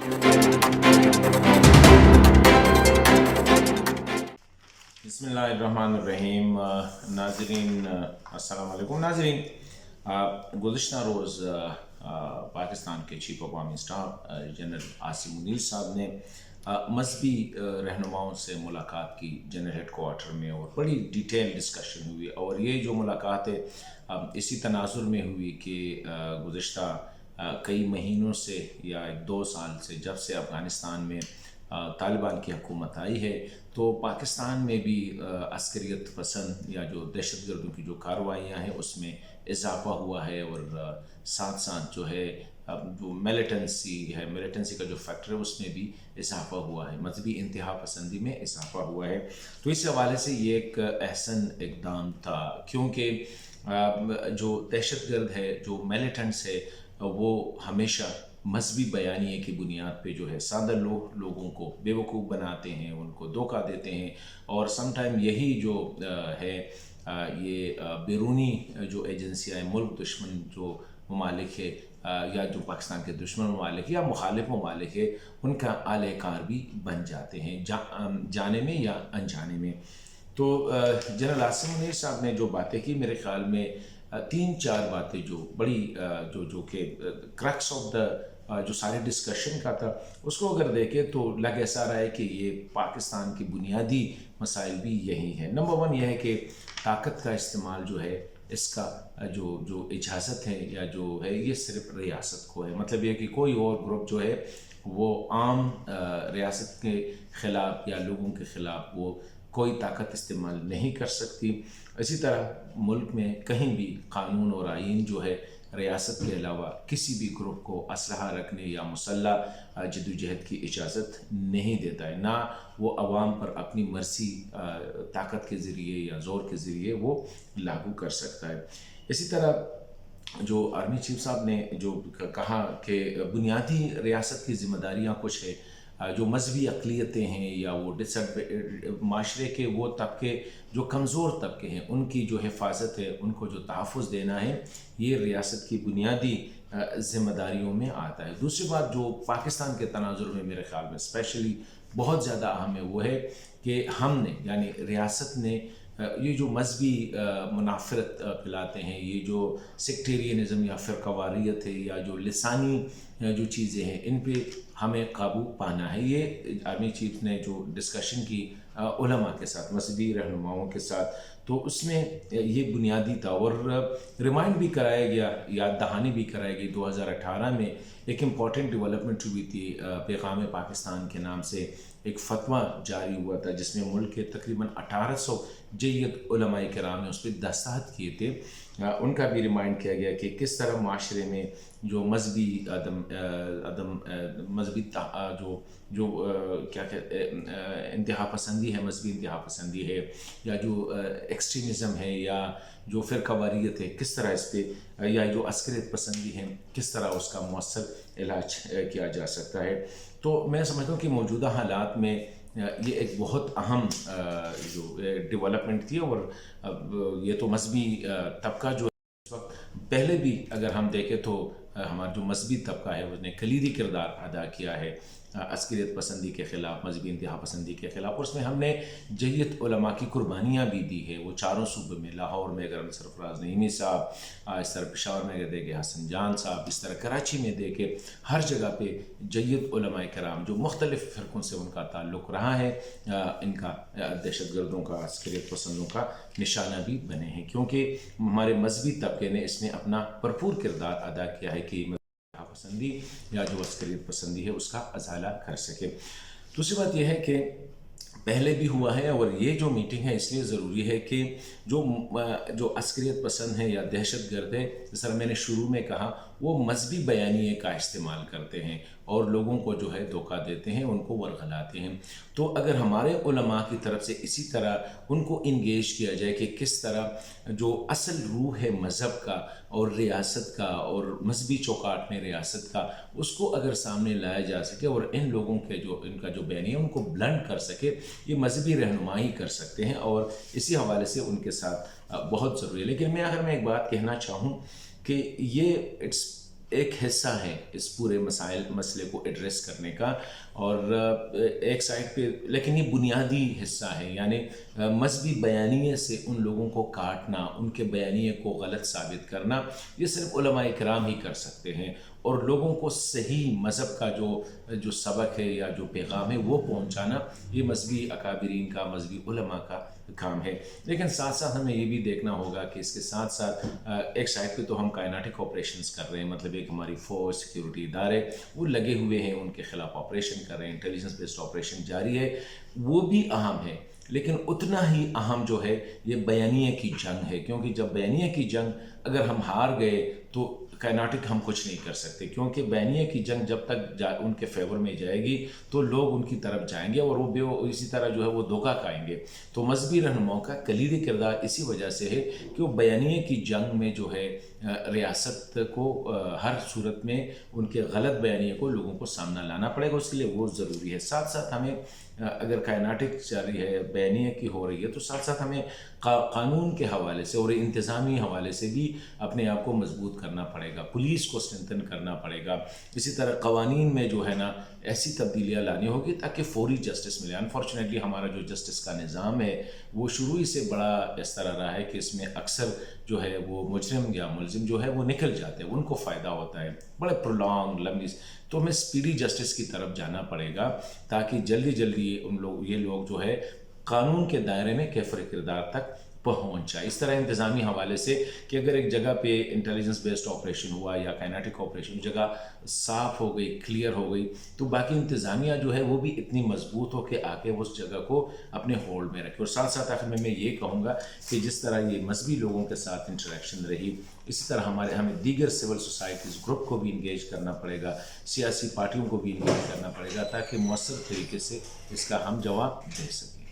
बिस्मिल्लाहिर्रहमानिर्रहीम। नाज़रीन अस्सलाम वालेकुम। नाज़रीन, गुज़िश्ता रोज़ पाकिस्तान के chief of army staff general Asim Munir साहब ने मजहबी रहनुमाओं से मुलाकात की जनरल हेड क्वार्टर में, और बड़ी डिटेल डिस्कशन हुई। और ये जो मुलाकात है इसी तनाजुर में हुई कि गुज़िश्ता कई महीनों से या 2 साल से, जब से अफ़गानिस्तान में तालिबान की हुकूमत आई है, तो पाकिस्तान में भी अस्करियत पसंद या जो दहशत गर्दों की जो कार्रवाइयाँ हैं उसमें इजाफ़ा हुआ है। और साथ साथ जो है जो मिलिटेंसी का जो फैक्टर है उसमें भी इजाफ़ा हुआ है, मजहबी इंतहा पसंदी में इजाफ़ा हुआ है। तो इस हवाले से ये एक अहसन इक़दाम था, क्योंकि जो दहशत गर्द है, जो मिलिटेंट्स है, वो हमेशा मजहबी बयानिए की बुनियाद पे जो है सादा लोगों को बेवकूफ़ बनाते हैं, उनको धोखा देते हैं। और समटाइम यही जो है ये बैरूनी जो एजेंसियाँ हैं, मुल्क दुश्मन जो ममालिक है या जो पाकिस्तान के दुश्मन ममालिक या मुखालिफ ममालिक है, उनका आलेकार भी बन जाते हैं जाने में या अनजाने में। तो जनरल आसिम मुनीर साहब ने जो बातें की, मेरे ख्याल में 3-4 बातें जो बड़ी जो कि क्रक्स ऑफ द जो सारे डिस्कशन का था, उसको अगर देखें तो लग ऐसा रहा है कि ये पाकिस्तान की बुनियादी मसाइल भी यही है। नंबर 1 यह है कि ताकत का इस्तेमाल जो है, इसका जो इजाज़त है या जो है, ये सिर्फ रियासत को है। मतलब ये कि कोई और ग्रुप जो है वो आम रियासत के ख़िलाफ़ या लोगों के ख़िलाफ़ वो कोई ताकत इस्तेमाल नहीं कर सकती। इसी तरह मुल्क में कहीं भी कानून और आईन जो है रियासत के अलावा किसी भी ग्रुप को असलहा रखने या मुसल्लह जदोजहद की इजाज़त नहीं देता है, ना वो अवाम पर अपनी मर्जी ताकत के ज़रिए या ज़ोर के ज़रिए वो लागू कर सकता है। इसी तरह जो आर्मी चीफ साहब ने जो कहा कि बुनियादी रियासत की ज़िम्मेदारियाँ कुछ है, जो मजहबी अक़लियतें हैं या वो माशरे के वो तबके जो कमज़ोर तबके हैं, उनकी जो हिफाजत है, उनको जो तहफ़्फ़ुज़ देना है, ये रियासत की बुनियादी ज़िम्मेदारियों में आता है। दूसरी बात जो पाकिस्तान के तनाजुर में मेरे ख़्याल में स्पेशली बहुत ज़्यादा अहम है, वो है कि हमने यानी रियासत ने ये जो मजहबी मुनाफरत फैलाते हैं, ये जो सेक्टेरियनिज़म या फ़िरक़ावारियत है या जो लिसानी जो चीज़ें हैं, इन पे हमें काबू पाना है। ये आर्मी चीफ ने जो डिस्कशन की उलमा के साथ, मजहबी रहनुमाओं के साथ, तो उसमें ये बुनियादी था। और रिमाइंड भी कराया गया, याद दहानी भी कराई गई, 2018 में एक इम्पॉर्टेंट डेवलपमेंट हुई थी। पैगाम पाकिस्तान के नाम से एक फतवा जारी हुआ था, जिसमें मुल्क के तकरीबन 1800 जय्यद उलमाए किराम ने उस पर दस्तखत किए थे। उनका भी रिमाइंड किया गया कि किस तरह माशरे में जो मजहबी मजहबी जो क्या कहते इंतहा पसंदी है, मजहबी इंतहा पसंदी है या जो एक्सट्रीमिज़म है या जो फ़िरक़ावारियत है, किस तरह इस पर या जो अस्करियत पसंदी है, किस तरह उसका मौसर इलाज किया जा सकता है। तो मैं समझता हूँ कि मौजूदा हालात में ये एक बहुत अहम जो डेवलपमेंट थी। और ये तो मजहबी तबका जो इस वक्त, पहले भी अगर हम देखें तो हमारा जो मजहबी तबका है उसने कलीदी किरदार अदा किया है अस्करियत पसंदी के ख़िलाफ़, मजहबी इंतहा पसंदी के ख़िलाफ़। और उसमें हमने जय्यद उलमा की कुर्बानियाँ भी दी है। वो चारों सूबे में, लाहौर में अगर हम सरफराज नईमी साहब, इस तरह पेशावर में अगर देखें हसन जान साहब, इस तरह कराची में देखें, हर जगह पे जय्यद उलमाए किराम जो मुख्तलिफ़ फ़िरक़ों से उनका ताल्लुक़ रहा है, इनका दहशत गर्दों का, अस्करियत पसंदों का निशाना भी बने हैं, क्योंकि हमारे मजहबी तबके ने इसमें अपना भरपूर किरदार अदा किया है कि पसंदी या जो अस्करियत पसंदी है उसका अज़ाला कर सके। दूसरी बात यह है कि पहले भी हुआ है, और ये जो मीटिंग है इसलिए ज़रूरी है कि जो अस्करियत पसंद है या दहशत गर्द है, जिस तरह मैंने शुरू में कहा, वो मजहबी बयानिए का इस्तेमाल करते हैं और लोगों को जो है धोखा देते हैं, उनको वरगलाते हैं। तो अगर हमारे उलमा की तरफ से इसी तरह उनको इंगेज किया जाए कि किस तरह जो असल रूह है मज़हब का और रियासत का और मजहबी चौकाट में रियासत का, उसको अगर सामने लाया जा सके और इन लोगों के जो इनका जो बयानिया उनको ब्लंड कर सके, ये मजहबी रहनुमाई कर सकते हैं। और इसी हवाले से उनके साथ बहुत ज़रूरी है। लेकिन मैं एक बात कहना चाहूँ कि ये इट्स ایک حصہ ہے اس پورے مسئلے کو ایڈریس کرنے کا، اور ایک سائڈ پہ لیکن یہ بنیادی حصہ ہے، یعنی مذہبی بیانیے سے ان لوگوں کو کاٹنا، ان کے بیانیے کو غلط ثابت کرنا، یہ صرف علماء کرام ہی کر سکتے ہیں، اور لوگوں کو صحیح مذہب کا جو سبق ہے یا جو پیغام ہے وہ پہنچانا، یہ مذہبی اکابرین کا، مذہبی علماء کا کام ہے۔ لیکن ساتھ ساتھ ہمیں یہ بھی دیکھنا ہوگا کہ اس کے ساتھ ساتھ ایک سائڈ پہ تو ہم کائناٹک آپریشنز کر رہے ہیں، مطلب ایک ہماری فوج، سیکیورٹی ادارے وہ لگے ہوئے ہیں، ان کے خلاف آپریشن کر رہے ہیں، انٹیلیجنس بیسڈ آپریشن جاری ہے، وہ بھی اہم ہے، لیکن اتنا ہی اہم جو ہے یہ بیانیے کی جنگ ہے، کیونکہ جب بیانیے کی جنگ اگر ہم ہار گئے تو کائناٹک ہم کچھ نہیں کر سکتے، کیونکہ بیانیے کی جنگ جب تک ان کے فیور میں جائے گی تو لوگ ان کی طرف جائیں گے، اور وہ اسی طرح جو ہے وہ دھوکہ کھائیں گے۔ تو مذہبی رہنماؤں کا کلیدی کردار اسی وجہ سے ہے کہ وہ بیانیے کی جنگ میں جو ہے ریاست کو ہر صورت میں ان کے غلط بیانیے کو لوگوں کو سامنا لانا پڑے گا، اس کے لیے وہ ضروری ہے۔ ساتھ ساتھ ہمیں اگر کائناٹک جاری ہے، بیانیے کی ہو رہی ہے، تو ساتھ ساتھ ہمیں قانون کے حوالے سے اور انتظامی حوالے سے بھی اپنے آپ کو مضبوط کرنا پڑے گا، پولیس کو اسٹرینتھن کرنا پڑے گا، اسی طرح قوانین میں جو ہے نا ایسی تبدیلیاں لانی ہوگی تاکہ فوری جسٹس ملے۔ انفارچونیٹلی ہمارا جو جسٹس کا نظام ہے وہ شروع ہی سے بڑا اس طرح رہا ہے کہ اس میں اکثر جو ہے وہ مجرم یا ملزم جو ہے وہ نکل جاتے ہیں، ان کو فائدہ ہوتا ہے، بڑے پرولونگ لمبی، تو ہمیں اسپیڈی جسٹس کی طرف جانا پڑے گا تاکہ جلدی جلدی یہ لوگ جو ہے قانون کے دائرے میں کیفر کردار تک پہنچ جائے۔ اس طرح انتظامی حوالے سے کہ اگر ایک جگہ پہ انٹیلیجنس بیسڈ آپریشن ہوا یا کائناٹک آپریشن، جگہ صاف ہو گئی، کلیئر ہو گئی، تو باقی انتظامیہ جو ہے وہ بھی اتنی مضبوط ہو کے آ کے اس جگہ کو اپنے ہولڈ میں رکھے۔ اور ساتھ ساتھ آخر میں یہ کہوں گا کہ جس طرح یہ مذہبی لوگوں کے ساتھ انٹریکشن رہی، اسی طرح ہمیں دیگر سول سوسائٹیز گروپ کو بھی انگیج کرنا پڑے گا، سیاسی پارٹیوں کو بھی انگیج کرنا پڑے گا، تاکہ مؤثر طریقے سے اس کا ہم جواب دے سکیں۔